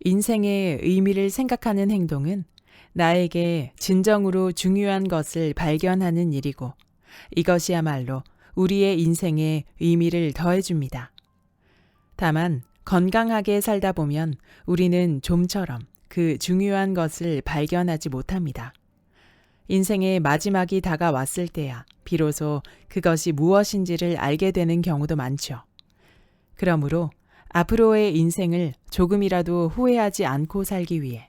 인생의 의미를 생각하는 행동은 나에게 진정으로 중요한 것을 발견하는 일이고 이것이야말로 우리의 인생에 의미를 더해줍니다. 다만 건강하게 살다 보면 우리는 좀처럼 그 중요한 것을 발견하지 못합니다. 인생의 마지막이 다가왔을 때야 비로소 그것이 무엇인지를 알게 되는 경우도 많죠. 그러므로 앞으로의 인생을 조금이라도 후회하지 않고 살기 위해,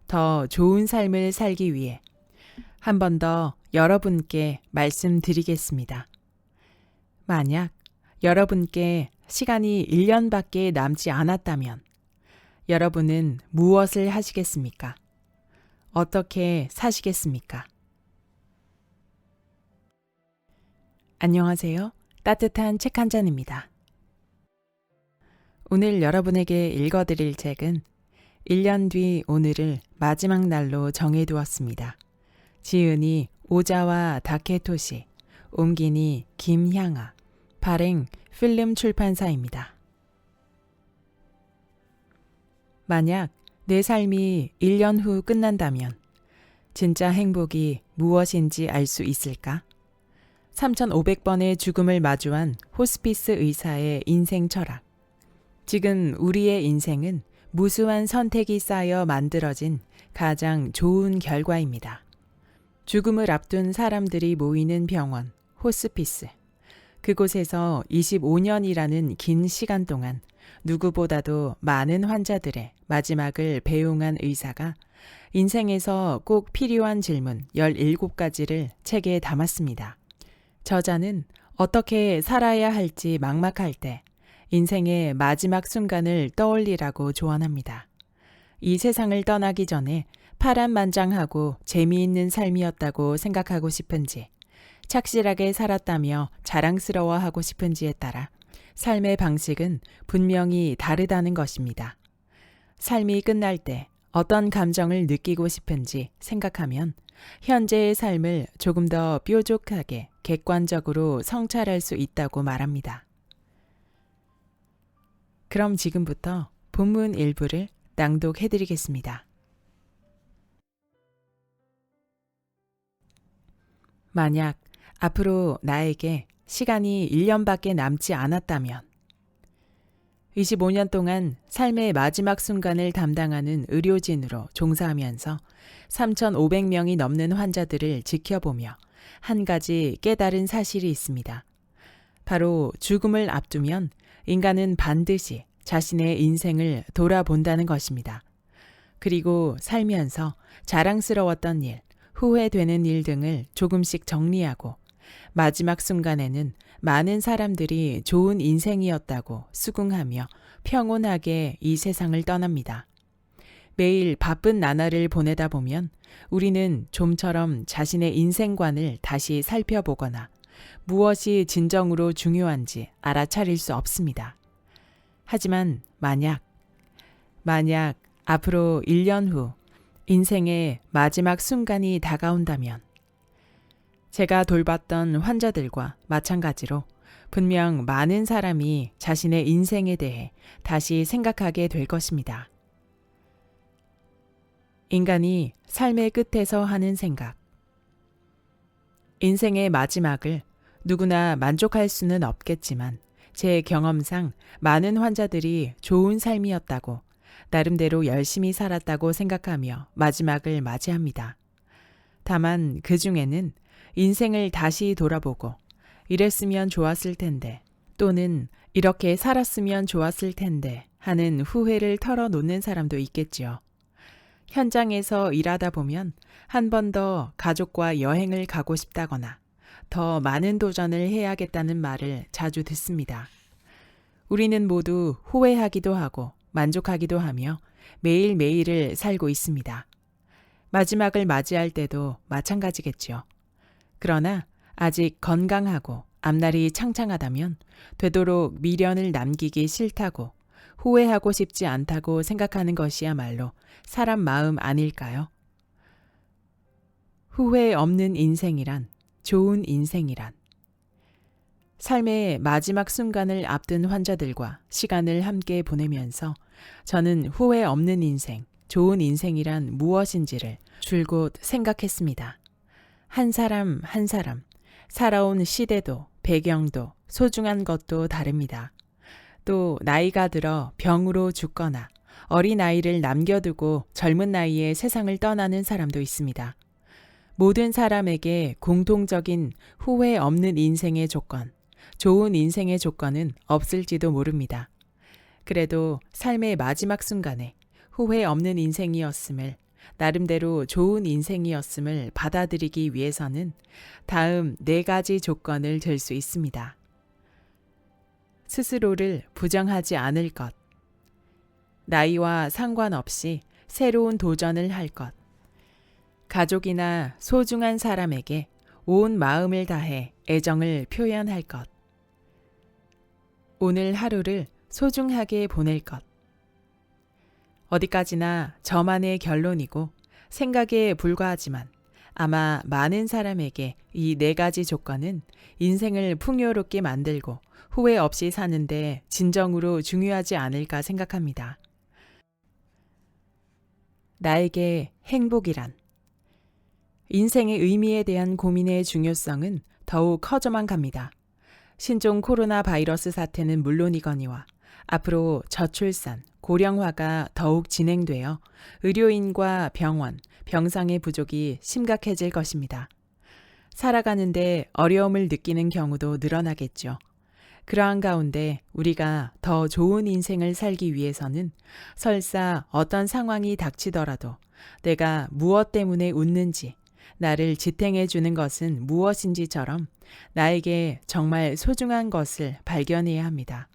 더 좋은 삶을 살기 위해 한 번 더 여러분께 말씀드리겠습니다. 만약 여러분께 시간이 1년밖에 남지 않았다면 여러분은 무엇을 하시겠습니까? 어떻게 사시겠습니까? 안녕하세요. 따뜻한 책 한 잔입니다. 오늘 여러분에게 읽어드릴 책은 1년 뒤 오늘을 마지막 날로 정해두었습니다. 지은이 오자와 다케토시, 옮기니 김향아, 발행 필름 출판사입니다. 만약 내 삶이 1년 후 끝난다면 진짜 행복이 무엇인지 알 수 있을까? 3,500번의 죽음을 마주한 호스피스 의사의 인생 철학. 지금 우리의 인생은 무수한 선택이 쌓여 만들어진 가장 좋은 결과입니다. 죽음을 앞둔 사람들이 모이는 병원, 호스피스. 그곳에서 25년이라는 긴 시간 동안 누구보다도 많은 환자들의 마지막을 배웅한 의사가 인생에서 꼭 필요한 질문 17가지를 책에 담았습니다. 저자는 어떻게 살아야 할지 막막할 때 인생의 마지막 순간을 떠올리라고 조언합니다. 이 세상을 떠나기 전에 파란만장하고 재미있는 삶이었다고 생각하고 싶은지, 착실하게 살았다며 자랑스러워하고 싶은지에 따라 삶의 방식은 분명히 다르다는 것입니다. 삶이 끝날 때 어떤 감정을 느끼고 싶은지 생각하면 현재의 삶을 조금 더 뾰족하게 객관적으로 성찰할 수 있다고 말합니다. 그럼 지금부터 본문 일부를 낭독해드리겠습니다. 만약 앞으로 나에게 시간이 1년밖에 남지 않았다면 25년 동안 삶의 마지막 순간을 담당하는 의료진으로 종사하면서 3,500명이 넘는 환자들을 지켜보며 한 가지 깨달은 사실이 있습니다. 바로 죽음을 앞두면 인간은 반드시 자신의 인생을 돌아본다는 것입니다. 그리고 살면서 자랑스러웠던 일, 후회되는 일 등을 조금씩 정리하고 마지막 순간에는 많은 사람들이 좋은 인생이었다고 수긍하며 평온하게 이 세상을 떠납니다. 매일 바쁜 나날을 보내다 보면 우리는 좀처럼 자신의 인생관을 다시 살펴보거나 무엇이 진정으로 중요한지 알아차릴 수 없습니다. 하지만 만약 앞으로 1년 후 인생의 마지막 순간이 다가온다면 제가 돌봤던 환자들과 마찬가지로 분명 많은 사람이 자신의 인생에 대해 다시 생각하게 될 것입니다. 인간이 삶의 끝에서 하는 생각. 인생의 마지막을 누구나 만족할 수는 없겠지만 제 경험상 많은 환자들이 좋은 삶이었다고 나름대로 열심히 살았다고 생각하며 마지막을 맞이합니다. 다만 그 중에는 인생을 다시 돌아보고 이랬으면 좋았을 텐데 또는 이렇게 살았으면 좋았을 텐데 하는 후회를 털어놓는 사람도 있겠지요. 현장에서 일하다 보면 한 번 더 가족과 여행을 가고 싶다거나 더 많은 도전을 해야겠다는 말을 자주 듣습니다. 우리는 모두 후회하기도 하고 만족하기도 하며 매일매일을 살고 있습니다. 마지막을 맞이할 때도 마찬가지겠죠. 그러나 아직 건강하고 앞날이 창창하다면 되도록 미련을 남기기 싫다고 후회하고 싶지 않다고 생각하는 것이야말로 사람 마음 아닐까요? 후회 없는 인생이란, 좋은 인생이란. 삶의 마지막 순간을 앞둔 환자들과 시간을 함께 보내면서 저는 후회 없는 인생, 좋은 인생이란 무엇인지를 줄곧 생각했습니다. 한 사람 한 사람, 살아온 시대도 배경도 소중한 것도 다릅니다. 또 나이가 들어 병으로 죽거나 어린아이를 남겨두고 젊은 나이에 세상을 떠나는 사람도 있습니다. 모든 사람에게 공통적인 후회 없는 인생의 조건, 좋은 인생의 조건은 없을지도 모릅니다. 그래도 삶의 마지막 순간에 후회 없는 인생이었음을, 나름대로 좋은 인생이었음을 받아들이기 위해서는 다음 4가지 조건을 들 수 있습니다. 스스로를 부정하지 않을 것, 나이와 상관없이 새로운 도전을 할 것, 가족이나 소중한 사람에게 온 마음을 다해 애정을 표현할 것, 오늘 하루를 소중하게 보낼 것. 어디까지나 저만의 결론이고 생각에 불과하지만 아마 많은 사람에게 이 4가지 조건은 인생을 풍요롭게 만들고 후회 없이 사는데 진정으로 중요하지 않을까 생각합니다. 나에게 행복이란? 인생의 의미에 대한 고민의 중요성은 더욱 커져만 갑니다. 신종 코로나 바이러스 사태는 물론이거니와 앞으로 저출산, 고령화가 더욱 진행되어 의료인과 병원, 병상의 부족이 심각해질 것입니다. 살아가는데 어려움을 느끼는 경우도 늘어나겠죠. 그러한 가운데 우리가 더 좋은 인생을 살기 위해서는 설사 어떤 상황이 닥치더라도 내가 무엇 때문에 웃는지, 나를 지탱해 주는 것은 무엇인지처럼 나에게 정말 소중한 것을 발견해야 합니다.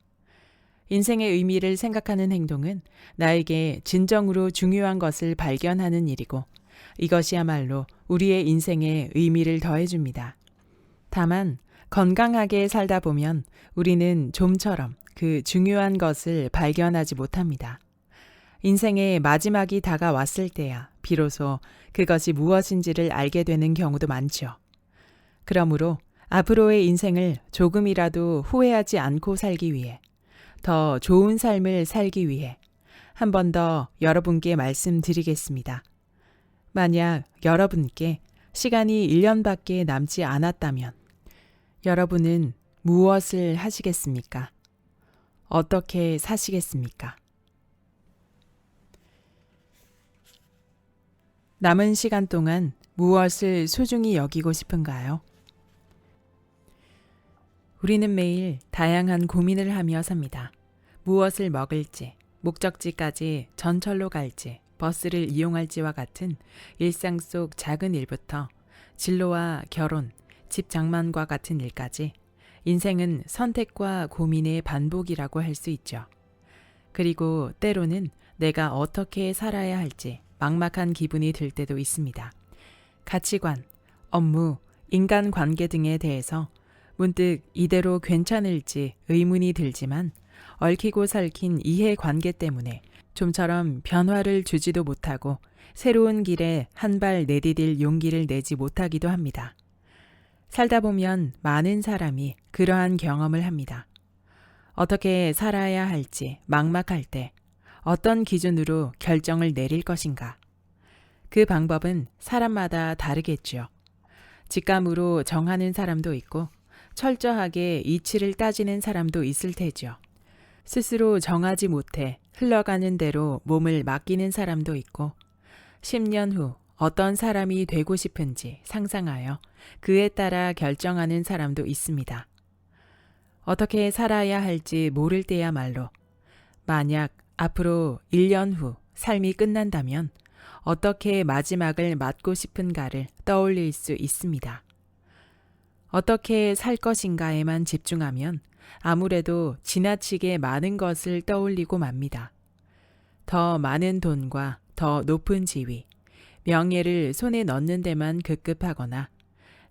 인생의 의미를 생각하는 행동은 나에게 진정으로 중요한 것을 발견하는 일이고 이것이야말로 우리의 인생에 의미를 더해줍니다. 다만 건강하게 살다 보면 우리는 좀처럼 그 중요한 것을 발견하지 못합니다. 인생의 마지막이 다가왔을 때야 비로소 그것이 무엇인지를 알게 되는 경우도 많죠. 그러므로 앞으로의 인생을 조금이라도 후회하지 않고 살기 위해, 더 좋은 삶을 살기 위해 한 번 더 여러분께 말씀드리겠습니다. 만약 여러분께 시간이 1년밖에 남지 않았다면 여러분은 무엇을 하시겠습니까? 어떻게 사시겠습니까? 남은 시간 동안 무엇을 소중히 여기고 싶은가요? 우리는 매일 다양한 고민을 하며 삽니다. 무엇을 먹을지, 목적지까지 전철로 갈지, 버스를 이용할지와 같은 일상 속 작은 일부터 진로와 결혼, 집 장만과 같은 일까지 인생은 선택과 고민의 반복이라고 할 수 있죠. 그리고 때로는 내가 어떻게 살아야 할지 막막한 기분이 들 때도 있습니다. 가치관, 업무, 인간관계 등에 대해서 문득 이대로 괜찮을지 의문이 들지만 얽히고 설킨 이해관계 때문에 좀처럼 변화를 주지도 못하고 새로운 길에 한 발 내디딜 용기를 내지 못하기도 합니다. 살다 보면 많은 사람이 그러한 경험을 합니다. 어떻게 살아야 할지 막막할 때 어떤 기준으로 결정을 내릴 것인가? 그 방법은 사람마다 다르겠죠. 직감으로 정하는 사람도 있고 철저하게 이치를 따지는 사람도 있을 테죠. 스스로 정하지 못해 흘러가는 대로 몸을 맡기는 사람도 있고 10년 후 어떤 사람이 되고 싶은지 상상하여 그에 따라 결정하는 사람도 있습니다. 어떻게 살아야 할지 모를 때야말로 만약 앞으로 1년 후 삶이 끝난다면 어떻게 마지막을 맞고 싶은가를 떠올릴 수 있습니다. 어떻게 살 것인가에만 집중하면 아무래도 지나치게 많은 것을 떠올리고 맙니다. 더 많은 돈과 더 높은 지위, 명예를 손에 넣는 데만 급급하거나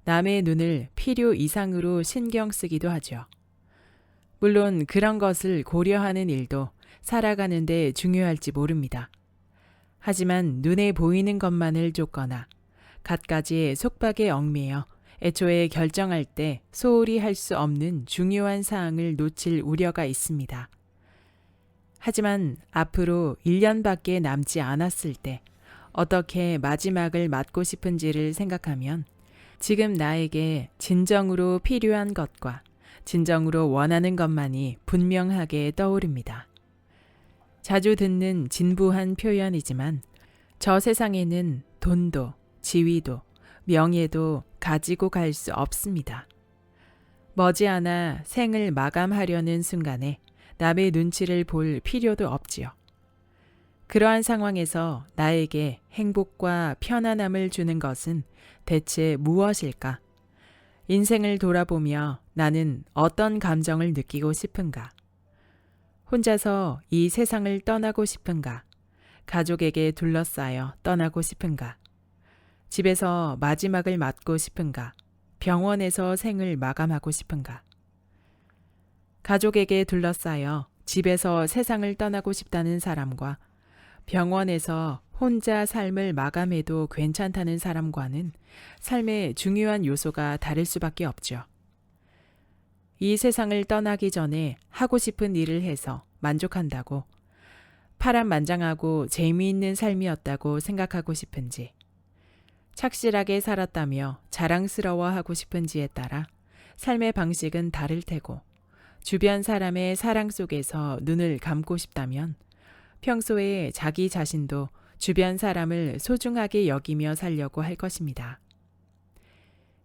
남의 눈을 필요 이상으로 신경 쓰기도 하죠. 물론 그런 것을 고려하는 일도 살아가는 데 중요할지 모릅니다. 하지만 눈에 보이는 것만을 쫓거나 갖가지 속박에 얽매여 애초에 결정할 때 소홀히 할 수 없는 중요한 사항을 놓칠 우려가 있습니다. 하지만 앞으로 1년밖에 남지 않았을 때 어떻게 마지막을 맞고 싶은지를 생각하면 지금 나에게 진정으로 필요한 것과 진정으로 원하는 것만이 분명하게 떠오릅니다. 자주 듣는 진부한 표현이지만 저 세상에는 돈도 지위도 명예도 가지고 갈 수 없습니다. 머지않아 생을 마감하려는 순간에 남의 눈치를 볼 필요도 없지요. 그러한 상황에서 나에게 행복과 편안함을 주는 것은 대체 무엇일까? 인생을 돌아보며 나는 어떤 감정을 느끼고 싶은가? 혼자서 이 세상을 떠나고 싶은가? 가족에게 둘러싸여 떠나고 싶은가? 집에서 마지막을 맞고 싶은가? 병원에서 생을 마감하고 싶은가? 가족에게 둘러싸여 집에서 세상을 떠나고 싶다는 사람과 병원에서 혼자 삶을 마감해도 괜찮다는 사람과는 삶의 중요한 요소가 다를 수밖에 없죠. 이 세상을 떠나기 전에 하고 싶은 일을 해서 만족한다고, 파란만장하고 재미있는 삶이었다고 생각하고 싶은지, 착실하게 살았다며 자랑스러워하고 싶은지에 따라 삶의 방식은 다를 테고, 주변 사람의 사랑 속에서 눈을 감고 싶다면 평소에 자기 자신도 주변 사람을 소중하게 여기며 살려고 할 것입니다.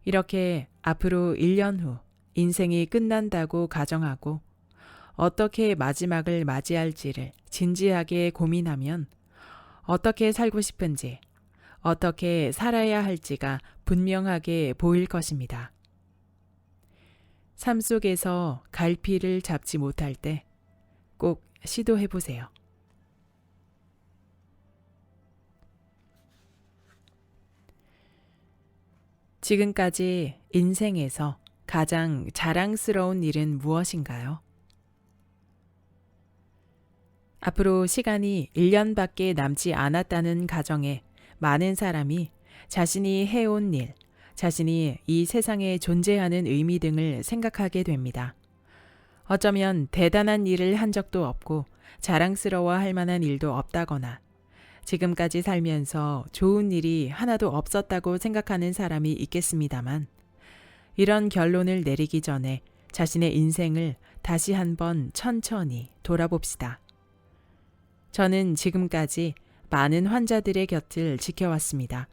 이렇게 앞으로 1년 후 인생이 끝난다고 가정하고 어떻게 마지막을 맞이할지를 진지하게 고민하면 어떻게 살고 싶은지, 어떻게 살아야 할지가 분명하게 보일 것입니다. 삶 속에서 갈피를 잡지 못할 때 꼭 시도해 보세요. 지금까지 인생에서 가장 자랑스러운 일은 무엇인가요? 앞으로 시간이 1년밖에 남지 않았다는 가정에 많은 사람이 자신이 해온 일, 자신이 이 세상에 존재하는 의미 등을 생각하게 됩니다. 어쩌면 대단한 일을 한 적도 없고 자랑스러워할 만한 일도 없다거나 지금까지 살면서 좋은 일이 하나도 없었다고 생각하는 사람이 있겠습니다만 이런 결론을 내리기 전에 자신의 인생을 다시 한번 천천히 돌아봅시다. 저는 지금까지 많은 환자들의 곁을 지켜왔습니다.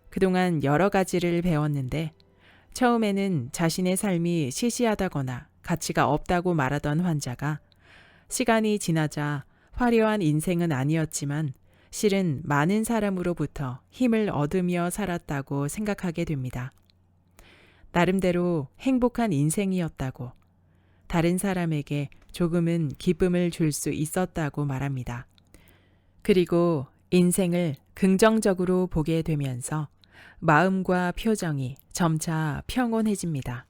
그동안 여러 가지를 배웠는데 처음에는 자신의 삶이 시시하다거나 가치가 없다고 말하던 환자가 시간이 지나자 화려한 인생은 아니었지만 실은 많은 사람으로부터 힘을 얻으며 살았다고 생각하게 됩니다. 나름대로 행복한 인생이었다고, 다른 사람에게 조금은 기쁨을 줄 수 있었다고 말합니다. 그리고 인생을 긍정적으로 보게 되면서 마음과 표정이 점차 평온해집니다.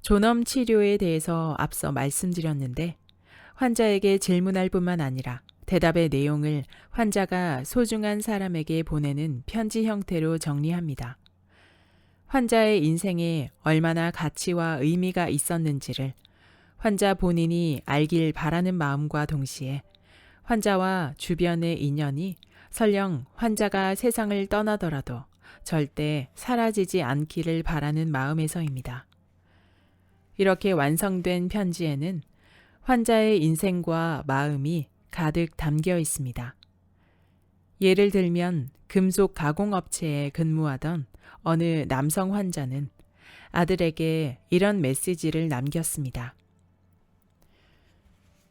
존엄 치료에 대해서 앞서 말씀드렸는데 환자에게 질문할 뿐만 아니라 대답의 내용을 환자가 소중한 사람에게 보내는 편지 형태로 정리합니다. 환자의 인생에 얼마나 가치와 의미가 있었는지를 환자 본인이 알길 바라는 마음과 동시에 환자와 주변의 인연이 설령 환자가 세상을 떠나더라도 절대 사라지지 않기를 바라는 마음에서입니다. 이렇게 완성된 편지에는 환자의 인생과 마음이 가득 담겨 있습니다. 예를 들면 금속 가공업체에 근무하던 어느 남성 환자는 아들에게 이런 메시지를 남겼습니다.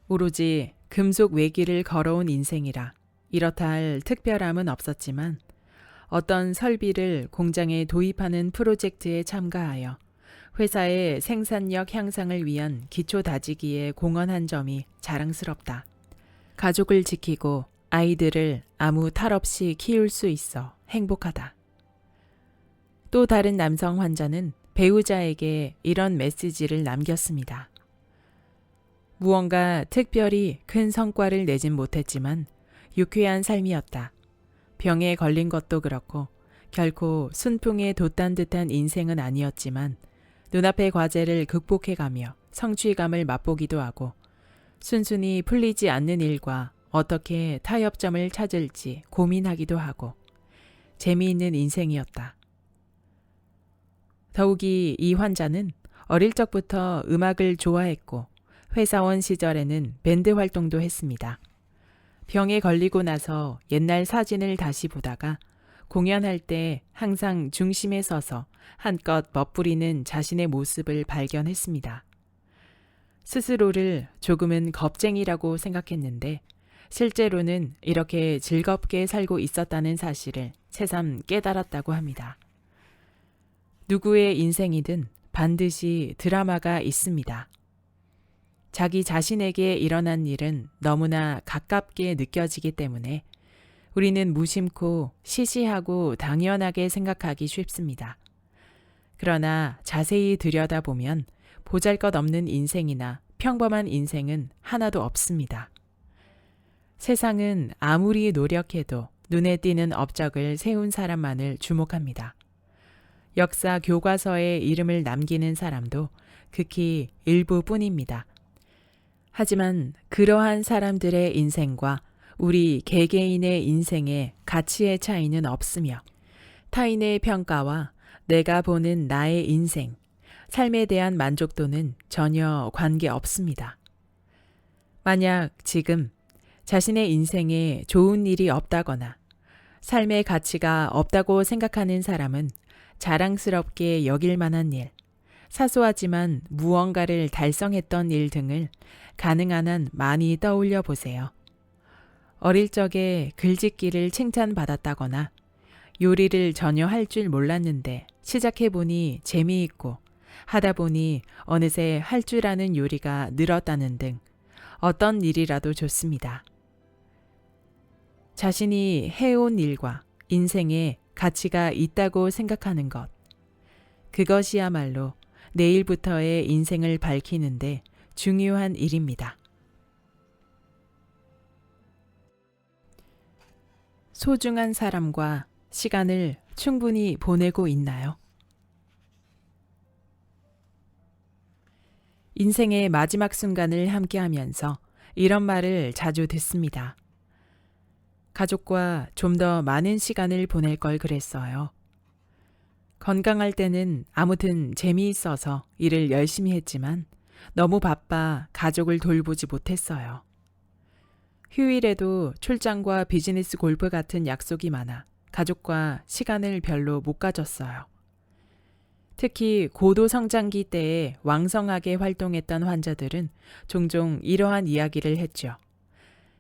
오로지 금속 외길을 걸어온 인생이라 이렇다 할 특별함은 없었지만 어떤 설비를 공장에 도입하는 프로젝트에 참가하여 회사의 생산력 향상을 위한 기초 다지기에 공헌한 점이 자랑스럽다. 가족을 지키고 아이들을 아무 탈 없이 키울 수 있어 행복하다. 또 다른 남성 환자는 배우자에게 이런 메시지를 남겼습니다. 무언가 특별히 큰 성과를 내진 못했지만 유쾌한 삶이었다. 병에 걸린 것도 그렇고 결코 순풍에 돛단 듯한 인생은 아니었지만 눈앞의 과제를 극복해가며 성취감을 맛보기도 하고 순순히 풀리지 않는 일과 어떻게 타협점을 찾을지 고민하기도 하고 재미있는 인생이었다. 더욱이 이 환자는 어릴 적부터 음악을 좋아했고 회사원 시절에는 밴드 활동도 했습니다. 병에 걸리고 나서 옛날 사진을 다시 보다가 공연할 때 항상 중심에 서서 한껏 멋부리는 자신의 모습을 발견했습니다. 스스로를 조금은 겁쟁이라고 생각했는데 실제로는 이렇게 즐겁게 살고 있었다는 사실을 새삼 깨달았다고 합니다. 누구의 인생이든 반드시 드라마가 있습니다. 자기 자신에게 일어난 일은 너무나 가깝게 느껴지기 때문에 우리는 무심코 시시하고 당연하게 생각하기 쉽습니다. 그러나 자세히 들여다보면 보잘것없는 인생이나 평범한 인생은 하나도 없습니다. 세상은 아무리 노력해도 눈에 띄는 업적을 세운 사람만을 주목합니다. 역사 교과서에 이름을 남기는 사람도 극히 일부뿐입니다. 하지만 그러한 사람들의 인생과 우리 개개인의 인생의 가치의 차이는 없으며 타인의 평가와 내가 보는 나의 인생, 삶에 대한 만족도는 전혀 관계없습니다. 만약 지금 자신의 인생에 좋은 일이 없다거나 삶의 가치가 없다고 생각하는 사람은 자랑스럽게 여길 만한 일, 사소하지만 무언가를 달성했던 일 등을 가능한 한 많이 떠올려 보세요. 어릴 적에 글짓기를 칭찬받았다거나 요리를 전혀 할 줄 몰랐는데 시작해보니 재미있고 하다 보니 어느새 할 줄 아는 요리가 늘었다는 등 어떤 일이라도 좋습니다. 자신이 해온 일과 인생에 가치가 있다고 생각하는 것. 그것이야말로 내일부터의 인생을 밝히는데 중요한 일입니다. 소중한 사람과 시간을 충분히 보내고 있나요? 인생의 마지막 순간을 함께하면서 이런 말을 자주 듣습니다. 가족과 좀 더 많은 시간을 보낼 걸 그랬어요. 건강할 때는 아무튼 재미있어서 일을 열심히 했지만 너무 바빠 가족을 돌보지 못했어요. 휴일에도 출장과 비즈니스 골프 같은 약속이 많아 가족과 시간을 별로 못 가졌어요. 특히 고도 성장기 때에 왕성하게 활동했던 환자들은 종종 이러한 이야기를 했죠.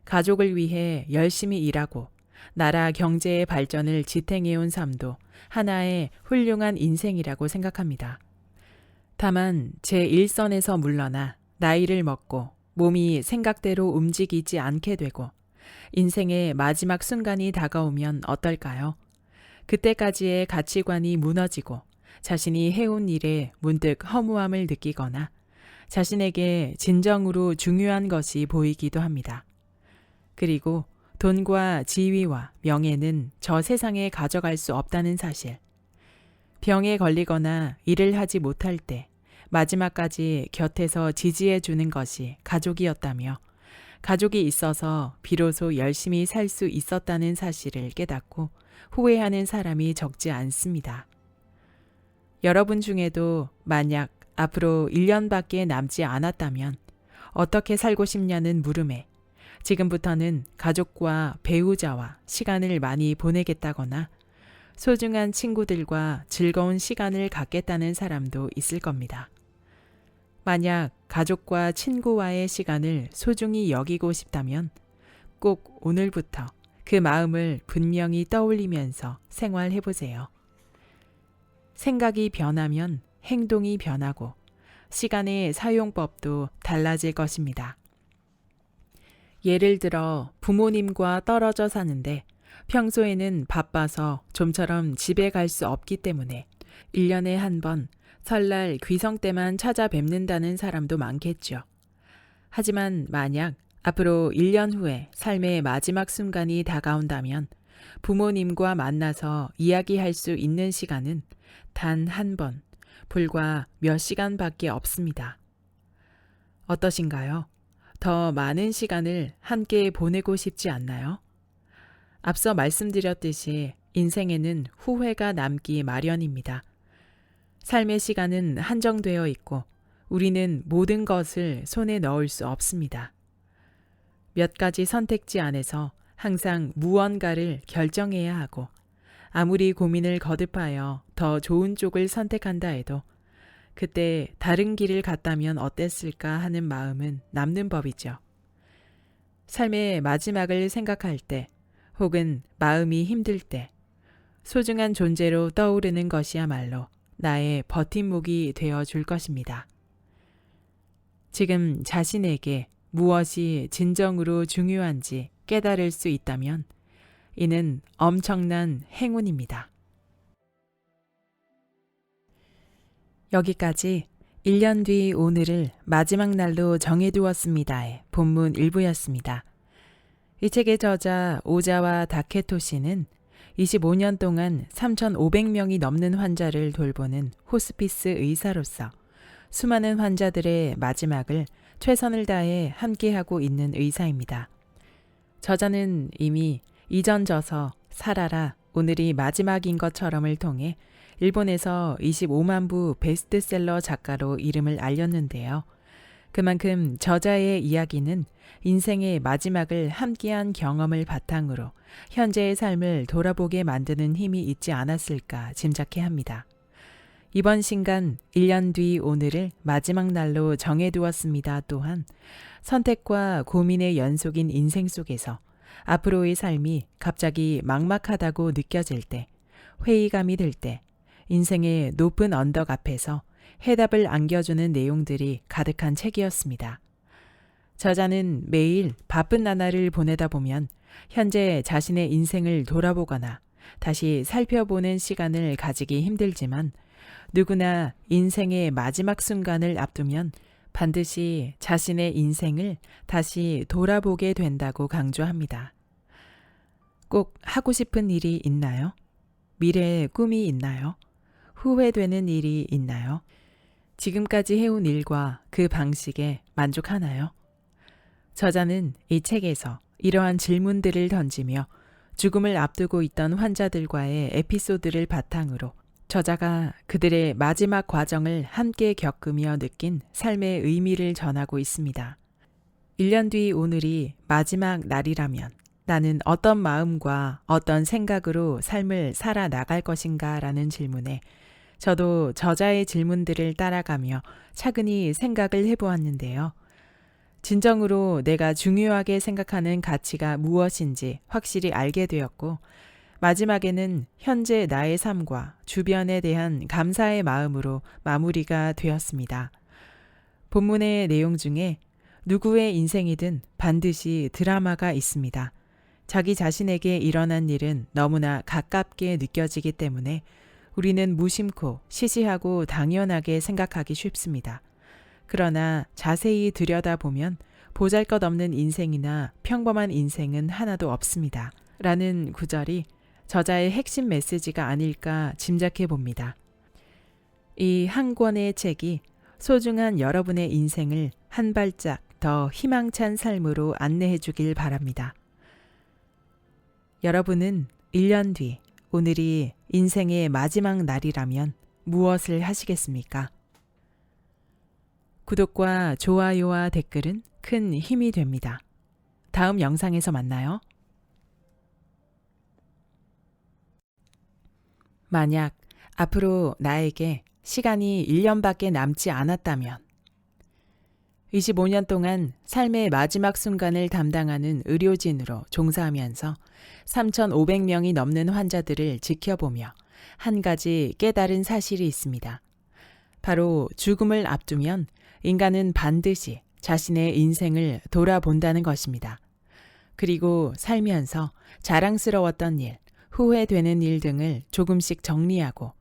가족을 위해 열심히 일하고 나라 경제의 발전을 지탱해온 삶도 하나의 훌륭한 인생이라고 생각합니다. 다만 제 일선에서 물러나 나이를 먹고 몸이 생각대로 움직이지 않게 되고 인생의 마지막 순간이 다가오면 어떨까요? 그때까지의 가치관이 무너지고 자신이 해온 일에 문득 허무함을 느끼거나 자신에게 진정으로 중요한 것이 보이기도 합니다. 그리고 돈과 지위와 명예는 저 세상에 가져갈 수 없다는 사실. 병에 걸리거나 일을 하지 못할 때 마지막까지 곁에서 지지해 주는 것이 가족이었다며 가족이 있어서 비로소 열심히 살 수 있었다는 사실을 깨닫고 후회하는 사람이 적지 않습니다. 여러분 중에도 만약 앞으로 1년밖에 남지 않았다면 어떻게 살고 싶냐는 물음에 지금부터는 가족과 배우자와 시간을 많이 보내겠다거나 소중한 친구들과 즐거운 시간을 갖겠다는 사람도 있을 겁니다. 만약 가족과 친구와의 시간을 소중히 여기고 싶다면 꼭 오늘부터 그 마음을 분명히 떠올리면서 생활해보세요. 생각이 변하면 행동이 변하고 시간의 사용법도 달라질 것입니다. 예를 들어 부모님과 떨어져 사는데 평소에는 바빠서 좀처럼 집에 갈 수 없기 때문에 1년에 한 번 설날 귀성 때만 찾아뵙는다는 사람도 많겠죠. 하지만 만약 앞으로 1년 후에 삶의 마지막 순간이 다가온다면 부모님과 만나서 이야기할 수 있는 시간은 단 한 번, 불과 몇 시간밖에 없습니다. 어떠신가요? 더 많은 시간을 함께 보내고 싶지 않나요? 앞서 말씀드렸듯이 인생에는 후회가 남기 마련입니다. 삶의 시간은 한정되어 있고 우리는 모든 것을 손에 넣을 수 없습니다. 몇 가지 선택지 안에서 항상 무언가를 결정해야 하고 아무리 고민을 거듭하여 더 좋은 쪽을 선택한다 해도 그때 다른 길을 갔다면 어땠을까 하는 마음은 남는 법이죠. 삶의 마지막을 생각할 때 혹은 마음이 힘들 때 소중한 존재로 떠오르는 것이야말로 나의 버팀목이 되어 줄 것입니다. 지금 자신에게 무엇이 진정으로 중요한지 깨달을 수 있다면 이는 엄청난 행운입니다. 여기까지 1년 뒤 오늘을 마지막 날로 정해두었습니다의 본문 일부였습니다. 이 책의 저자 오자와 다케토시는 25년 동안 3,500명이 넘는 환자를 돌보는 호스피스 의사로서 수많은 환자들의 마지막을 최선을 다해 함께하고 있는 의사입니다. 저자는 이미 잊어져서 살아라 오늘이 마지막인 것처럼을 통해 일본에서 25만 부 베스트셀러 작가로 이름을 알렸는데요. 그만큼 저자의 이야기는 인생의 마지막을 함께한 경험을 바탕으로 현재의 삶을 돌아보게 만드는 힘이 있지 않았을까 짐작해 합니다. 이번 신간 1년 뒤 오늘을 마지막 날로 정해두었습니다. 또한 선택과 고민의 연속인 인생 속에서 앞으로의 삶이 갑자기 막막하다고 느껴질 때, 회의감이 들 때, 인생의 높은 언덕 앞에서 해답을 안겨주는 내용들이 가득한 책이었습니다. 저자는 매일 바쁜 나날을 보내다 보면 현재 자신의 인생을 돌아보거나 다시 살펴보는 시간을 가지기 힘들지만 누구나 인생의 마지막 순간을 앞두면 반드시 자신의 인생을 다시 돌아보게 된다고 강조합니다. 꼭 하고 싶은 일이 있나요? 미래의 꿈이 있나요? 후회되는 일이 있나요? 지금까지 해온 일과 그 방식에 만족하나요? 저자는 이 책에서 이러한 질문들을 던지며 죽음을 앞두고 있던 환자들과의 에피소드를 바탕으로 저자가 그들의 마지막 과정을 함께 겪으며 느낀 삶의 의미를 전하고 있습니다. 1년 뒤 오늘이 마지막 날이라면 나는 어떤 마음과 어떤 생각으로 삶을 살아나갈 것인가 라는 질문에 저도 저자의 질문들을 따라가며 차근히 생각을 해보았는데요. 진정으로 내가 중요하게 생각하는 가치가 무엇인지 확실히 알게 되었고 마지막에는 현재 나의 삶과 주변에 대한 감사의 마음으로 마무리가 되었습니다. 본문의 내용 중에 누구의 인생이든 반드시 드라마가 있습니다. 자기 자신에게 일어난 일은 너무나 가깝게 느껴지기 때문에 우리는 무심코 시시하고 당연하게 생각하기 쉽습니다. 그러나 자세히 들여다보면 보잘것없는 인생이나 평범한 인생은 하나도 없습니다. 라는 구절이 저자의 핵심 메시지가 아닐까 짐작해 봅니다. 이 한 권의 책이 소중한 여러분의 인생을 한 발짝 더 희망찬 삶으로 안내해 주길 바랍니다. 여러분은 1년 뒤 오늘이 인생의 마지막 날이라면 무엇을 하시겠습니까? 구독과 좋아요와 댓글은 큰 힘이 됩니다. 다음 영상에서 만나요. 만약 앞으로 나에게 시간이 1년밖에 남지 않았다면 25년 동안 삶의 마지막 순간을 담당하는 의료진으로 종사하면서 3,500명이 넘는 환자들을 지켜보며 한 가지 깨달은 사실이 있습니다. 바로 죽음을 앞두면 인간은 반드시 자신의 인생을 돌아본다는 것입니다. 그리고 살면서 자랑스러웠던 일, 후회되는 일 등을 조금씩 정리하고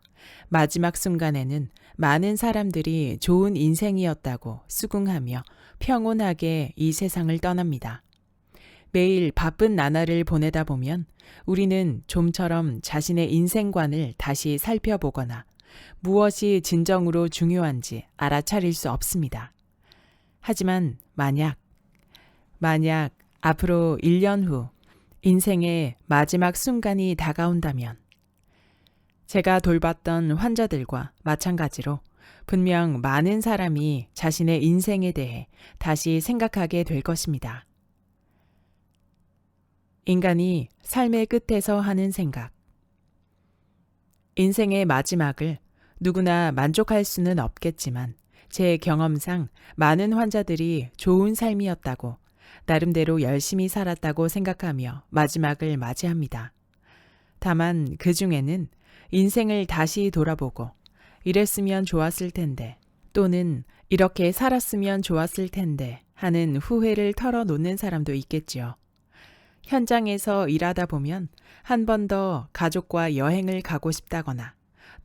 마지막 순간에는 많은 사람들이 좋은 인생이었다고 수긍하며 평온하게 이 세상을 떠납니다. 매일 바쁜 나날을 보내다 보면 우리는 좀처럼 자신의 인생관을 다시 살펴보거나 무엇이 진정으로 중요한지 알아차릴 수 없습니다. 하지만 만약 만약 앞으로 1년 후 인생의 마지막 순간이 다가온다면 제가 돌봤던 환자들과 마찬가지로 분명 많은 사람이 자신의 인생에 대해 다시 생각하게 될 것입니다. 인간이 삶의 끝에서 하는 생각. 인생의 마지막을 누구나 만족할 수는 없겠지만 제 경험상 많은 환자들이 좋은 삶이었다고 나름대로 열심히 살았다고 생각하며 마지막을 맞이합니다. 다만 그 중에는 인생을 다시 돌아보고 이랬으면 좋았을 텐데 또는 이렇게 살았으면 좋았을 텐데 하는 후회를 털어놓는 사람도 있겠지요. 현장에서 일하다 보면 한 번 더 가족과 여행을 가고 싶다거나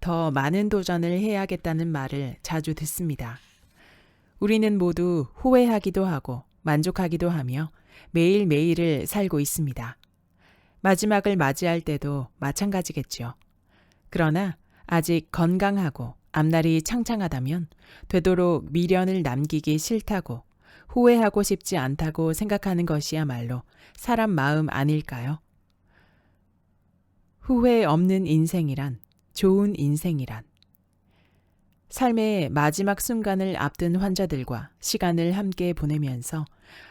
더 많은 도전을 해야겠다는 말을 자주 듣습니다. 우리는 모두 후회하기도 하고 만족하기도 하며 매일매일을 살고 있습니다. 마지막을 맞이할 때도 마찬가지겠죠. 그러나 아직 건강하고 앞날이 창창하다면 되도록 미련을 남기기 싫다고 후회하고 싶지 않다고 생각하는 것이야말로 사람 마음 아닐까요? 후회 없는 인생이란, 좋은 인생이란. 삶의 마지막 순간을 앞둔 환자들과 시간을 함께 보내면서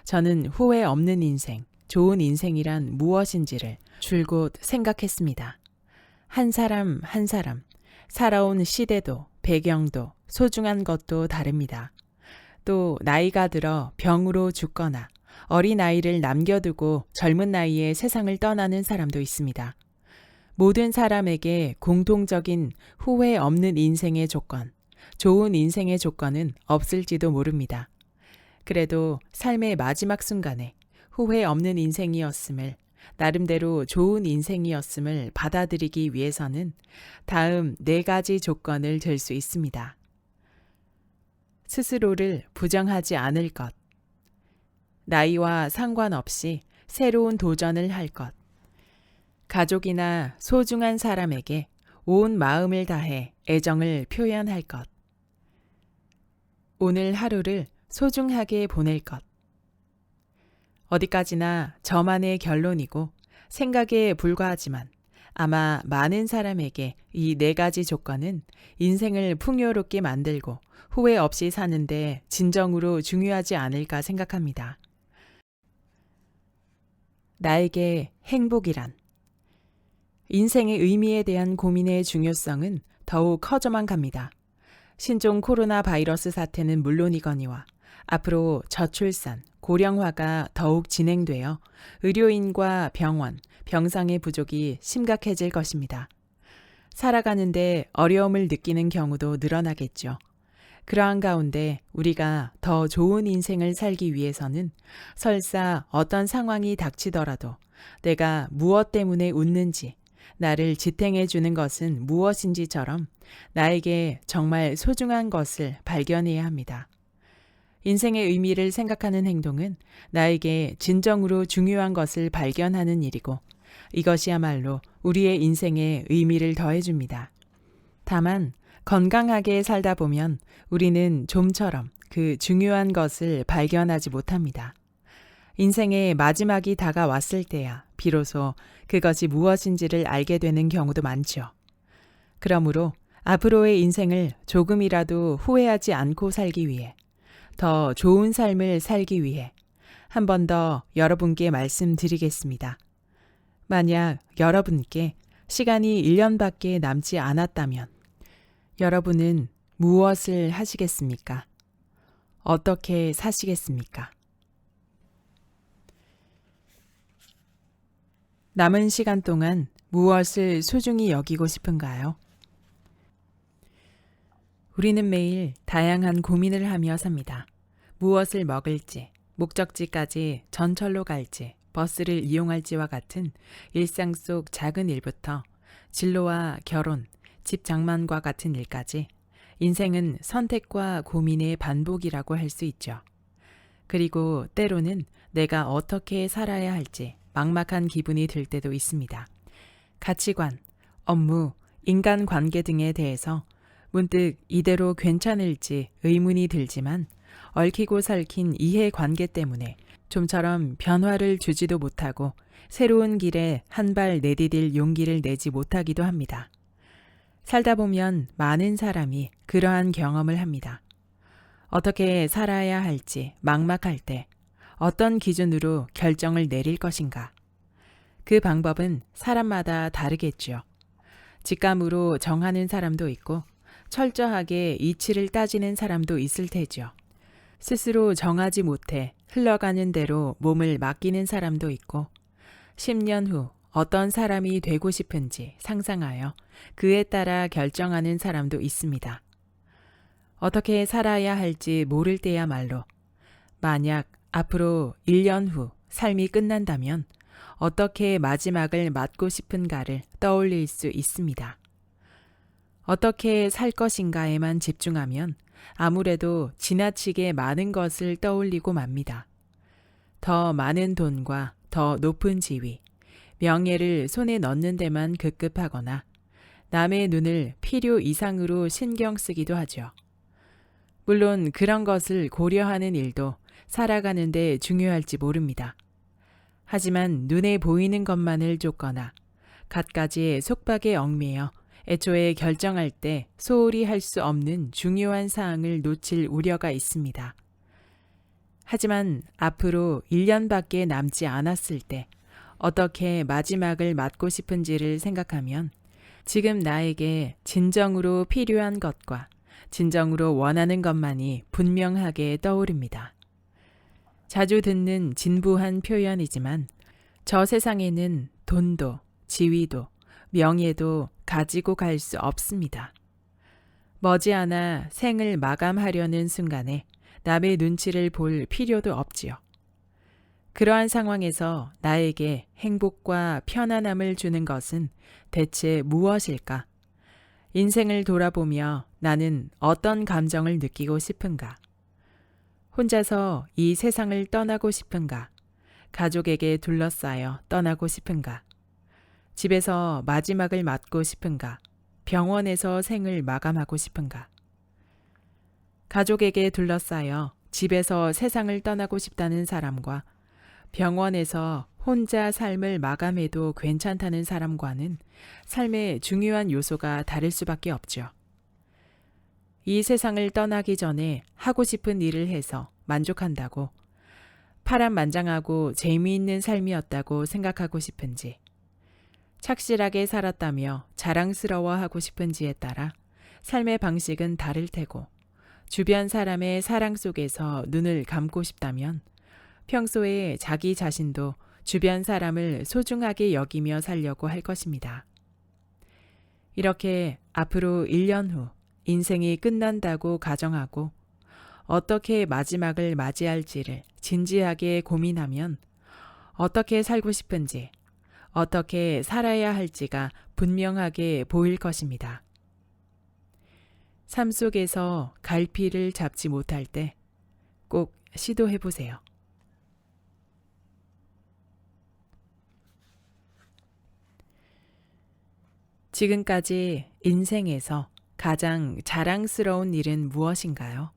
저는 후회 없는 인생, 좋은 인생이란 무엇인지를 줄곧 생각했습니다. 한 사람 한 사람, 살아온 시대도 배경도 소중한 것도 다릅니다. 또 나이가 들어 병으로 죽거나 어린 아이를 남겨두고 젊은 나이에 세상을 떠나는 사람도 있습니다. 모든 사람에게 공통적인 후회 없는 인생의 조건, 좋은 인생의 조건은 없을지도 모릅니다. 그래도 삶의 마지막 순간에 후회 없는 인생이었음을, 나름대로 좋은 인생이었음을 받아들이기 위해서는 다음 4가지 조건을 들 수 있습니다. 스스로를 부정하지 않을 것, 나이와 상관없이 새로운 도전을 할 것, 가족이나 소중한 사람에게 온 마음을 다해 애정을 표현할 것, 오늘 하루를 소중하게 보낼 것. 어디까지나 저만의 결론이고 생각에 불과하지만 아마 많은 사람에게 이 4가지 조건은 인생을 풍요롭게 만들고 후회 없이 사는데 진정으로 중요하지 않을까 생각합니다. 나에게 행복이란. 인생의 의미에 대한 고민의 중요성은 더욱 커져만 갑니다. 신종 코로나 바이러스 사태는 물론이거니와 앞으로 저출산, 고령화가 더욱 진행되어 의료인과 병원, 병상의 부족이 심각해질 것입니다. 살아가는데 어려움을 느끼는 경우도 늘어나겠죠. 그러한 가운데 우리가 더 좋은 인생을 살기 위해서는 설사 어떤 상황이 닥치더라도 내가 무엇 때문에 웃는지, 나를 지탱해 주는 것은 무엇인지처럼 나에게 정말 소중한 것을 발견해야 합니다. 인생의 의미를 생각하는 행동은 나에게 진정으로 중요한 것을 발견하는 일이고 이것이야말로 우리의 인생에 의미를 더해줍니다. 다만 건강하게 살다 보면 우리는 좀처럼 그 중요한 것을 발견하지 못합니다. 인생의 마지막이 다가왔을 때야 비로소 그것이 무엇인지를 알게 되는 경우도 많죠. 그러므로 앞으로의 인생을 조금이라도 후회하지 않고 살기 위해, 더 좋은 삶을 살기 위해 한 번 더 여러분께 말씀드리겠습니다. 만약 여러분께 시간이 1년밖에 남지 않았다면 여러분은 무엇을 하시겠습니까? 어떻게 사시겠습니까? 남은 시간 동안 무엇을 소중히 여기고 싶은가요? 우리는 매일 다양한 고민을 하며 삽니다. 무엇을 먹을지, 목적지까지 전철로 갈지, 버스를 이용할지와 같은 일상 속 작은 일부터 진로와 결혼, 집 장만과 같은 일까지 인생은 선택과 고민의 반복이라고 할 수 있죠. 그리고 때로는 내가 어떻게 살아야 할지 막막한 기분이 들 때도 있습니다. 가치관, 업무, 인간관계 등에 대해서 문득 이대로 괜찮을지 의문이 들지만 얽히고 설킨 이해관계 때문에 좀처럼 변화를 주지도 못하고 새로운 길에 한 발 내디딜 용기를 내지 못하기도 합니다. 살다 보면 많은 사람이 그러한 경험을 합니다. 어떻게 살아야 할지 막막할 때 어떤 기준으로 결정을 내릴 것인가? 그 방법은 사람마다 다르겠죠. 직감으로 정하는 사람도 있고 철저하게 이치를 따지는 사람도 있을 테죠. 스스로 정하지 못해 흘러가는 대로 몸을 맡기는 사람도 있고 10년 후 어떤 사람이 되고 싶은지 상상하여 그에 따라 결정하는 사람도 있습니다. 어떻게 살아야 할지 모를 때야말로 만약 앞으로 1년 후 삶이 끝난다면 어떻게 마지막을 맞고 싶은가를 떠올릴 수 있습니다. 어떻게 살 것인가에만 집중하면 아무래도 지나치게 많은 것을 떠올리고 맙니다. 더 많은 돈과 더 높은 지위, 명예를 손에 넣는 데만 급급하거나 남의 눈을 필요 이상으로 신경 쓰기도 하죠. 물론 그런 것을 고려하는 일도 살아가는데 중요할지 모릅니다. 하지만 눈에 보이는 것만을 쫓거나 갖가지 속박에 얽매여 애초에 결정할 때 소홀히 할 수 없는 중요한 사항을 놓칠 우려가 있습니다. 하지만 앞으로 1년밖에 남지 않았을 때 어떻게 마지막을 맞고 싶은지를 생각하면 지금 나에게 진정으로 필요한 것과 진정으로 원하는 것만이 분명하게 떠오릅니다. 자주 듣는 진부한 표현이지만 저 세상에는 돈도 지위도 명예도 가지고 갈 수 없습니다. 머지않아 생을 마감하려는 순간에 남의 눈치를 볼 필요도 없지요. 그러한 상황에서 나에게 행복과 편안함을 주는 것은 대체 무엇일까? 인생을 돌아보며 나는 어떤 감정을 느끼고 싶은가? 혼자서 이 세상을 떠나고 싶은가? 가족에게 둘러싸여 떠나고 싶은가? 집에서 마지막을 맞고 싶은가? 병원에서 생을 마감하고 싶은가? 가족에게 둘러싸여 집에서 세상을 떠나고 싶다는 사람과 병원에서 혼자 삶을 마감해도 괜찮다는 사람과는 삶의 중요한 요소가 다를 수밖에 없죠. 이 세상을 떠나기 전에 하고 싶은 일을 해서 만족한다고, 파란만장하고 재미있는 삶이었다고 생각하고 싶은지, 착실하게 살았다며 자랑스러워하고 싶은지에 따라 삶의 방식은 다를 테고, 주변 사람의 사랑 속에서 눈을 감고 싶다면 평소에 자기 자신도 주변 사람을 소중하게 여기며 살려고 할 것입니다. 이렇게 앞으로 1년 후 인생이 끝난다고 가정하고 어떻게 마지막을 맞이할지를 진지하게 고민하면 어떻게 살고 싶은지, 어떻게 살아야 할지가 분명하게 보일 것입니다. 삶 속에서 갈피를 잡지 못할 때 꼭 시도해 보세요. 지금까지 인생에서 가장 자랑스러운 일은 무엇인가요?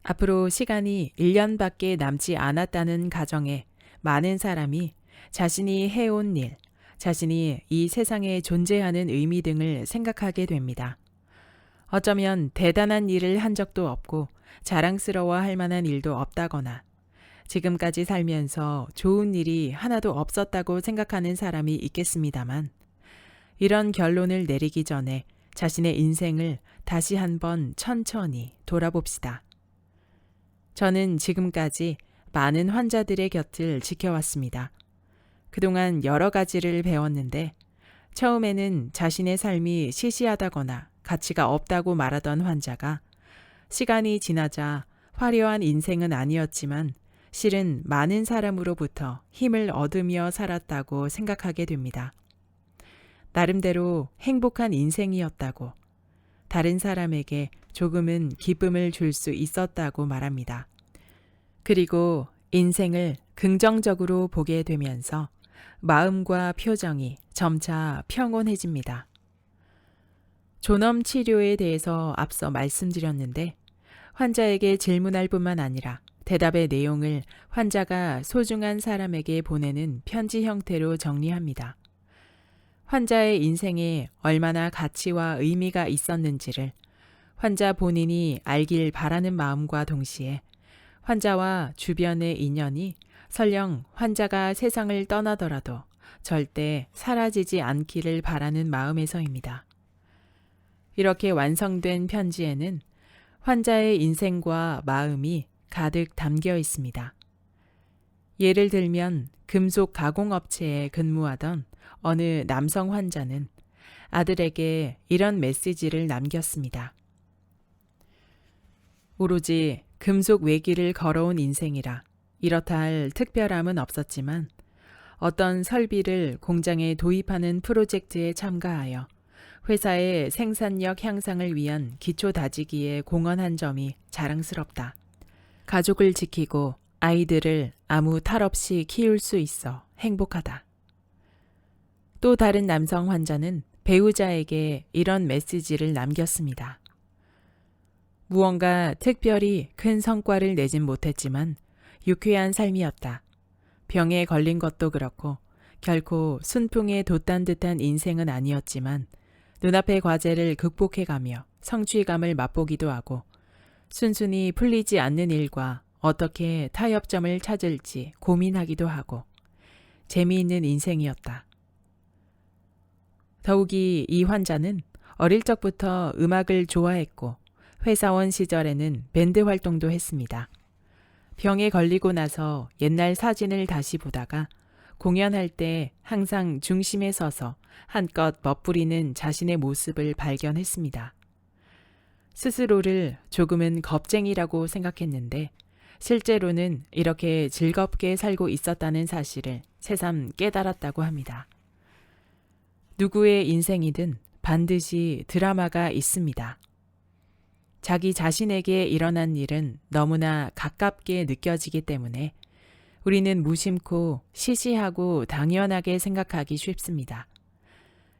앞으로 시간이 1년밖에 남지 않았다는 가정에 많은 사람이 자신이 해온 일, 자신이 이 세상에 존재하는 의미 등을 생각하게 됩니다. 어쩌면 대단한 일을 한 적도 없고 자랑스러워할 만한 일도 없다거나 지금까지 살면서 좋은 일이 하나도 없었다고 생각하는 사람이 있겠습니다만 이런 결론을 내리기 전에 자신의 인생을 다시 한번 천천히 돌아봅시다. 저는 지금까지 많은 환자들의 곁을 지켜왔습니다. 그동안 여러 가지를 배웠는데 처음에는 자신의 삶이 시시하다거나 가치가 없다고 말하던 환자가 시간이 지나자 화려한 인생은 아니었지만 실은 많은 사람으로부터 힘을 얻으며 살았다고 생각하게 됩니다. 나름대로 행복한 인생이었다고, 다른 사람에게 조금은 기쁨을 줄 수 있었다고 말합니다. 그리고 인생을 긍정적으로 보게 되면서 마음과 표정이 점차 평온해집니다. 존엄 치료에 대해서 앞서 말씀드렸는데 환자에게 질문할 뿐만 아니라 대답의 내용을 환자가 소중한 사람에게 보내는 편지 형태로 정리합니다. 환자의 인생에 얼마나 가치와 의미가 있었는지를 환자 본인이 알길 바라는 마음과 동시에 환자와 주변의 인연이 설령 환자가 세상을 떠나더라도 절대 사라지지 않기를 바라는 마음에서입니다. 이렇게 완성된 편지에는 환자의 인생과 마음이 가득 담겨 있습니다. 예를 들면 금속 가공업체에 근무하던 어느 남성 환자는 아들에게 이런 메시지를 남겼습니다. 오로지 금속 외기를 걸어온 인생이라 이렇다 할 특별함은 없었지만 어떤 설비를 공장에 도입하는 프로젝트에 참가하여 회사의 생산력 향상을 위한 기초 다지기에 공헌한 점이 자랑스럽다. 가족을 지키고 아이들을 아무 탈 없이 키울 수 있어 행복하다. 또 다른 남성 환자는 배우자에게 이런 메시지를 남겼습니다. 무언가 특별히 큰 성과를 내진 못했지만 유쾌한 삶이었다. 병에 걸린 것도 그렇고 결코 순풍에 돛단 듯한 인생은 아니었지만 눈앞의 과제를 극복해가며 성취감을 맛보기도 하고 순순히 풀리지 않는 일과 어떻게 타협점을 찾을지 고민하기도 하고 재미있는 인생이었다. 더욱이 이 환자는 어릴 적부터 음악을 좋아했고 회사원 시절에는 밴드 활동도 했습니다. 병에 걸리고 나서 옛날 사진을 다시 보다가 공연할 때 항상 중심에 서서 한껏 멋부리는 자신의 모습을 발견했습니다. 스스로를 조금은 겁쟁이라고 생각했는데 실제로는 이렇게 즐겁게 살고 있었다는 사실을 새삼 깨달았다고 합니다. 누구의 인생이든 반드시 드라마가 있습니다. 자기 자신에게 일어난 일은 너무나 가깝게 느껴지기 때문에 우리는 무심코 시시하고 당연하게 생각하기 쉽습니다.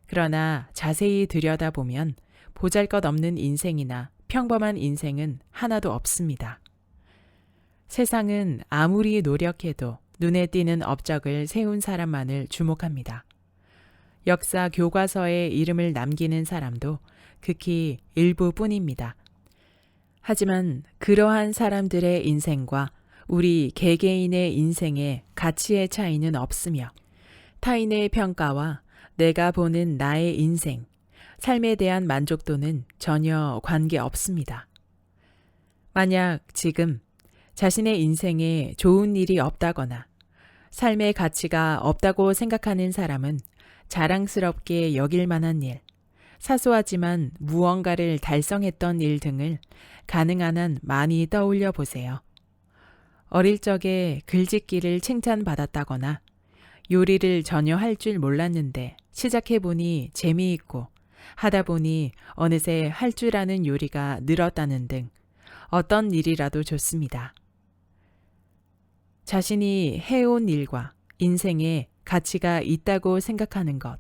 그러나 자세히 들여다보면 보잘것없는 인생이나 평범한 인생은 하나도 없습니다. 세상은 아무리 노력해도 눈에 띄는 업적을 세운 사람만을 주목합니다. 역사 교과서에 이름을 남기는 사람도 극히 일부뿐입니다. 하지만 그러한 사람들의 인생과 우리 개개인의 인생의 가치의 차이는 없으며 타인의 평가와 내가 보는 나의 인생, 삶에 대한 만족도는 전혀 관계없습니다. 만약 지금 자신의 인생에 좋은 일이 없다거나 삶의 가치가 없다고 생각하는 사람은 자랑스럽게 여길 만한 일, 사소하지만 무언가를 달성했던 일 등을 가능한 한 많이 떠올려 보세요. 어릴 적에 글짓기를 칭찬받았다거나 요리를 전혀 할 줄 몰랐는데 시작해보니 재미있고 하다 보니 어느새 할 줄 아는 요리가 늘었다는 등 어떤 일이라도 좋습니다. 자신이 해온 일과 인생에 가치가 있다고 생각하는 것,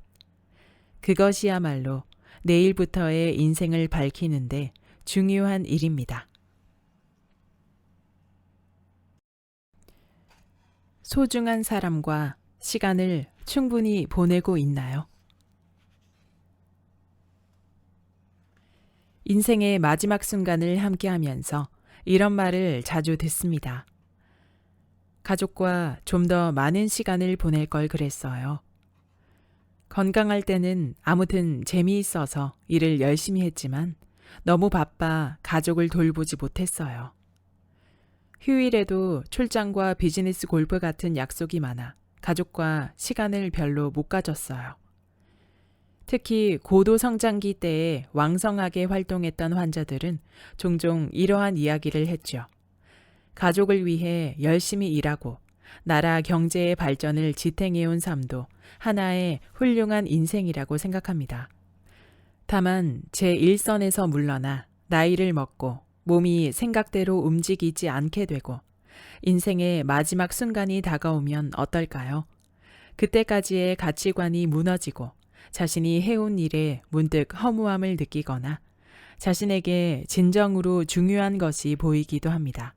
그것이야말로 내일부터의 인생을 밝히는데 중요한 일입니다. 소중한 사람과 시간을 충분히 보내고 있나요? 인생의 마지막 순간을 함께하면서 이런 말을 자주 듣습니다. 가족과 좀 더 많은 시간을 보낼 걸 그랬어요. 건강할 때는 아무튼 재미있어서 일을 열심히 했지만 너무 바빠 가족을 돌보지 못했어요. 휴일에도 출장과 비즈니스 골프 같은 약속이 많아 가족과 시간을 별로 못 가졌어요. 특히 고도 성장기 때에 왕성하게 활동했던 환자들은 종종 이러한 이야기를 했죠. 가족을 위해 열심히 일하고 나라 경제의 발전을 지탱해온 삶도 하나의 훌륭한 인생이라고 생각합니다. 다만 제 일선에서 물러나 나이를 먹고 몸이 생각대로 움직이지 않게 되고 인생의 마지막 순간이 다가오면 어떨까요? 그때까지의 가치관이 무너지고 자신이 해온 일에 문득 허무함을 느끼거나 자신에게 진정으로 중요한 것이 보이기도 합니다.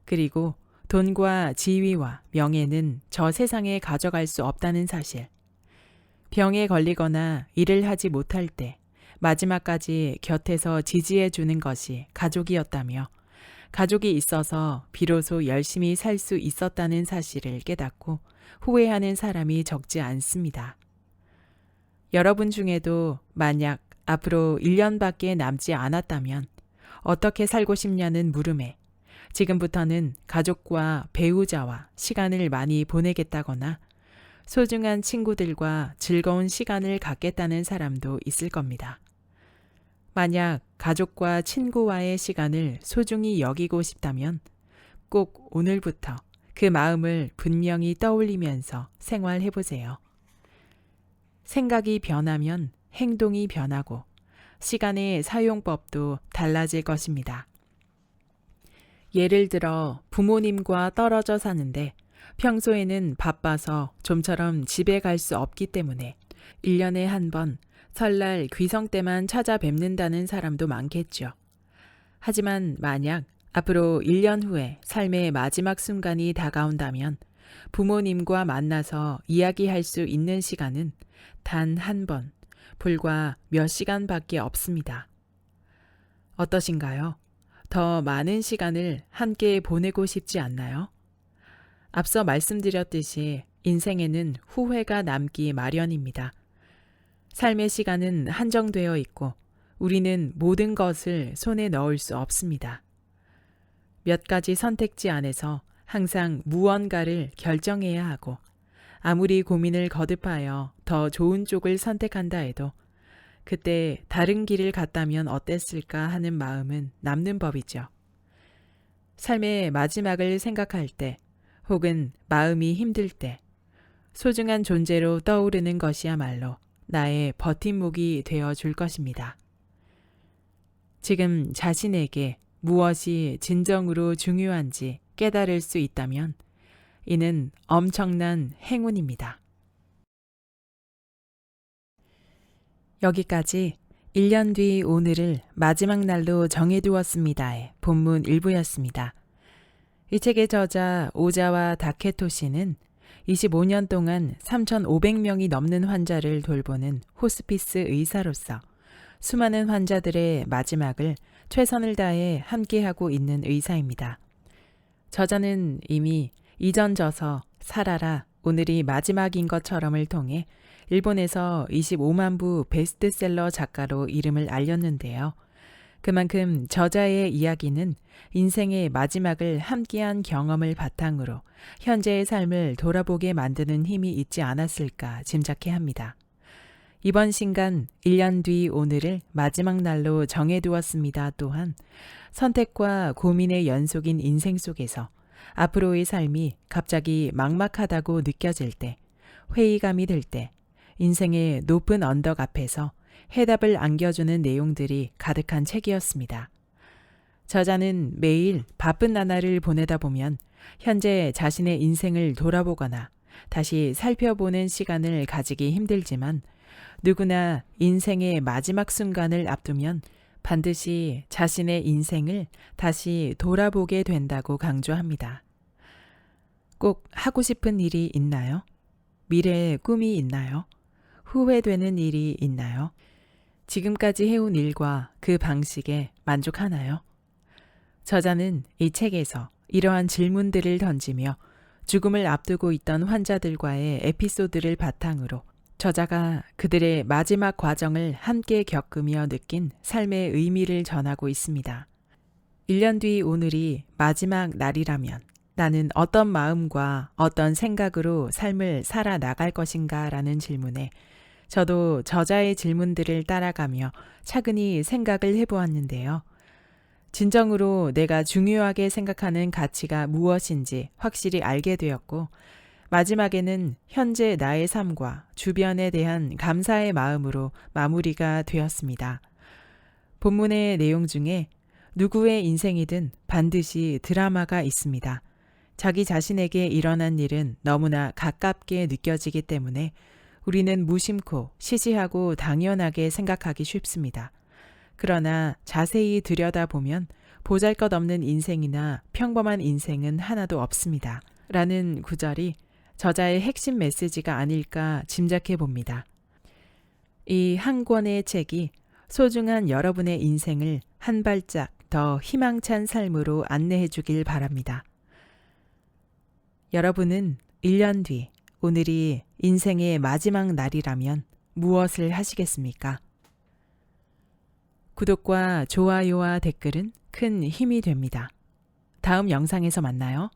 그리고 돈과 지위와 명예는 저 세상에 가져갈 수 없다는 사실. 병에 걸리거나 일을 하지 못할 때 마지막까지 곁에서 지지해 주는 것이 가족이었다며 가족이 있어서 비로소 열심히 살 수 있었다는 사실을 깨닫고 후회하는 사람이 적지 않습니다. 여러분 중에도 만약 앞으로 1년밖에 남지 않았다면 어떻게 살고 싶냐는 물음에 지금부터는 가족과 배우자와 시간을 많이 보내겠다거나 소중한 친구들과 즐거운 시간을 갖겠다는 사람도 있을 겁니다. 만약 가족과 친구와의 시간을 소중히 여기고 싶다면 꼭 오늘부터 그 마음을 분명히 떠올리면서 생활해 보세요. 생각이 변하면 행동이 변하고 시간의 사용법도 달라질 것입니다. 예를 들어 부모님과 떨어져 사는데 평소에는 바빠서 좀처럼 집에 갈 수 없기 때문에 1년에 한 번 설날 귀성 때만 찾아뵙는다는 사람도 많겠죠. 하지만 만약 앞으로 1년 후에 삶의 마지막 순간이 다가온다면 부모님과 만나서 이야기할 수 있는 시간은 단 한 번, 불과 몇 시간밖에 없습니다. 어떠신가요? 더 많은 시간을 함께 보내고 싶지 않나요? 앞서 말씀드렸듯이 인생에는 후회가 남기 마련입니다. 삶의 시간은 한정되어 있고 우리는 모든 것을 손에 넣을 수 없습니다. 몇 가지 선택지 안에서 항상 무언가를 결정해야 하고 아무리 고민을 거듭하여 더 좋은 쪽을 선택한다 해도 그때 다른 길을 갔다면 어땠을까 하는 마음은 남는 법이죠. 삶의 마지막을 생각할 때 혹은 마음이 힘들 때 소중한 존재로 떠오르는 것이야말로 나의 버팀목이 되어 줄 것입니다. 지금 자신에게 무엇이 진정으로 중요한지 깨달을 수 있다면 이는 엄청난 행운입니다. 여기까지 1년 뒤 오늘을 마지막 날로 정해두었습니다의 본문 일부였습니다. 이 책의 저자 오자와 다케토시는 25년 동안 3,500명이 넘는 환자를 돌보는 호스피스 의사로서 수많은 환자들의 마지막을 최선을 다해 함께하고 있는 의사입니다. 저자는 이미 잊어져서 살아라 오늘이 마지막인 것처럼을 통해 일본에서 25만 부 베스트셀러 작가로 이름을 알렸는데요. 그만큼 저자의 이야기는 인생의 마지막을 함께한 경험을 바탕으로 현재의 삶을 돌아보게 만드는 힘이 있지 않았을까 짐작해 합니다. 이번 신간 1년 뒤 오늘을 마지막 날로 정해두었습니다. 또한 선택과 고민의 연속인 인생 속에서 앞으로의 삶이 갑자기 막막하다고 느껴질 때, 회의감이 들 때, 인생의 높은 언덕 앞에서 해답을 안겨주는 내용들이 가득한 책이었습니다. 저자는 매일 바쁜 나날을 보내다 보면 현재 자신의 인생을 돌아보거나 다시 살펴보는 시간을 가지기 힘들지만 누구나 인생의 마지막 순간을 앞두면 반드시 자신의 인생을 다시 돌아보게 된다고 강조합니다. 꼭 하고 싶은 일이 있나요? 미래의 꿈이 있나요? 후회되는 일이 있나요? 지금까지 해온 일과 그 방식에 만족하나요? 저자는 이 책에서 이러한 질문들을 던지며 죽음을 앞두고 있던 환자들과의 에피소드를 바탕으로 저자가 그들의 마지막 과정을 함께 겪으며 느낀 삶의 의미를 전하고 있습니다. 1년 뒤 오늘이 마지막 날이라면 나는 어떤 마음과 어떤 생각으로 삶을 살아나갈 것인가 라는 질문에 저도 저자의 질문들을 따라가며 차근히 생각을 해보았는데요. 진정으로 내가 중요하게 생각하는 가치가 무엇인지 확실히 알게 되었고 마지막에는 현재 나의 삶과 주변에 대한 감사의 마음으로 마무리가 되었습니다. 본문의 내용 중에 누구의 인생이든 반드시 드라마가 있습니다. 자기 자신에게 일어난 일은 너무나 가깝게 느껴지기 때문에 우리는 무심코 시시하고 당연하게 생각하기 쉽습니다. 그러나 자세히 들여다보면 보잘것없는 인생이나 평범한 인생은 하나도 없습니다. 라는 구절이 저자의 핵심 메시지가 아닐까 짐작해 봅니다. 이 한 권의 책이 소중한 여러분의 인생을 한 발짝 더 희망찬 삶으로 안내해 주길 바랍니다. 여러분은 1년 뒤 오늘이 인생의 마지막 날이라면 무엇을 하시겠습니까? 구독과 좋아요와 댓글은 큰 힘이 됩니다. 다음 영상에서 만나요.